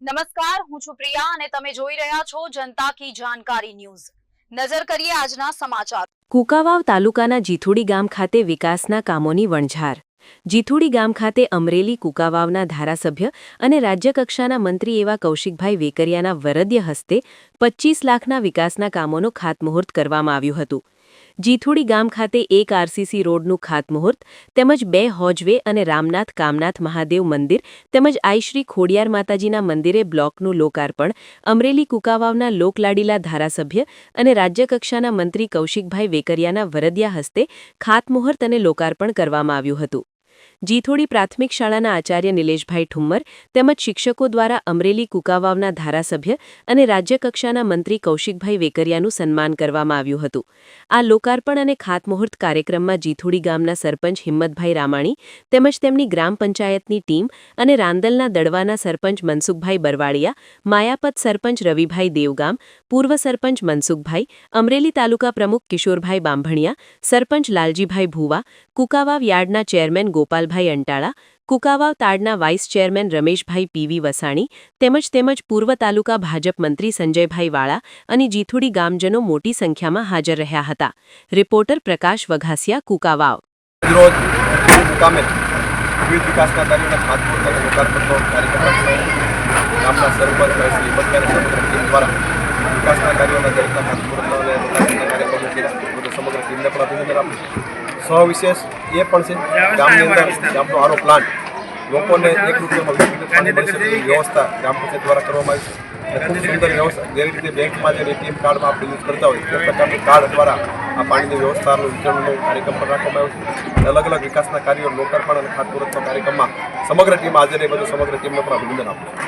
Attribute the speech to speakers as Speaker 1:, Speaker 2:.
Speaker 1: નમસ્કાર, હું છું પ્રિયા અને તમે જોઈ રહ્યા છો જનતા કી જાણકારી ન્યૂઝ। નજર કરીએ આજના સમાચાર।
Speaker 2: કુંકાવાવ તાલુકાના જીથુડી ગામ ખાતે વિકાસના કામોની વણઝાર। જીથુડી ગામ ખાતે અમરેલી કુંકાવાવના ધારાસભ્ય અને રાજ્યકક્ષાના મંત્રી એવા કૌશિકભાઈ વેકરિયાના વરદ્ય હસ્તે 25 લાખના વિકાસના કામોનું ખાતમુહૂર્ત કરવામાં આવ્યું હતું। જીથુડી ગામ ખાતે એક આરસીસી રોડનું ખાતમુહૂર્ત તેમજ 2 હોજવે અને રામનાથ કામનાથ મહાદેવ મંદિર તેમજ આઈશ્રી ખોડિયાર માતાજીના મંદિરે બ્લોકનું લોકાર્પણ અમરેલી કુંકાવાવના લોકલાડીલા ધારાસભ્ય અને રાજ્યકક્ષાના મંત્રી કૌશિકભાઈ વેકરિયાના વરદિયા હસ્તે ખાતમુહૂર્ત અને લોકાર્પણ કરવામાં આવ્યું હતું। જીથોડી પ્રાથમિક શાળાના આચાર્ય નિલેશભાઈ ઠુમ્મર તેમજ શિક્ષકો દ્વારા અમરેલી કુંકાવાવના ધારાસભ્ય અને રાજ્યકક્ષાના મંત્રી કૌશિકભાઈ વેકરિયાનું સન્માન કરવામાં આવ્યું હતું। આ લોકાર્પણ અને ખાતમુહૂર્ત કાર્યક્રમમાં જીથોડી ગામના સરપંચ હિંમતભાઈ રામાણી તેમજ તેમની ગ્રામ પંચાયતની ટીમ અને રાંદલના દડવાના સરપંચ મનસુખભાઈ બરવાડિયા, માયાપત સરપંચ રવિભાઈ દેવગામ, પૂર્વ સરપંચ મનસુખભાઈ, અમરેલી તાલુકા પ્રમુખ કિશોરભાઈ બાંભણિયા, સરપંચ લાલજીભાઈ ભુવા, કુંકાવાવ યાર્ડના ચેરમેન ગોપાલભાઈ અંટાળા, કુંકાવાવ તાડના vice chairman Rameshbhai PV Vasani તેમજ પૂર્વ તાલુકા ભાજપ મંત્રી સંજયભાઈ વાળા અને જીથુડી ગામજનો મોટી સંખ્યામાં હાજર રહ્યા હતા। રિપોર્ટર પ્રકાશ વઘાસિયા, કુંકાવાવ।
Speaker 3: રોજ મુકામે વિવિધ વિકાસના કાર્યોના ખાતમુહૂર્ત અને લોકાર્પણનો કાર્યક્રમ ગામના સરપંચ શ્રી હિંમતભાઈ સમગ્ર ટીમ દ્વારા વિકાસના કાર્યોના દરેકના ખાતમુહૂર્ત અને લોકાર્પણના કાર્યક્રમો કર્યા। સમગ્ર ટીમને પણ અભિનંદન આપું છું। સવિશેષ એ પણ છે ગામની અંદર ગામનો આરો પ્લાન્ટ લોકોને 1 રૂપિયામાં 20 લિટર પાણી મળી શકે એવી વ્યવસ્થા ગ્રામ પંચાયત દ્વારા કરવામાં આવી છે। ખૂબ સુંદર વ્યવસ્થા જે રીતે બેંકમાં જે એટીએમ કાર્ડમાં આપણે યુઝ કરતા હોય તે પ્રકારનું કાર્ડ દ્વારા આ પાણીની વ્યવસ્થાનું વિતરણનો કાર્યક્રમ પણ રાખવામાં આવ્યો છે। અલગ અલગ વિકાસના કાર્યો લોકાર્પણ અને ખાતમુહૂર્તના કાર્યક્રમમાં સમગ્ર ટીમ હાજર એ બધું સમગ્ર ટીમને પણ અભિનંદન આપું છું।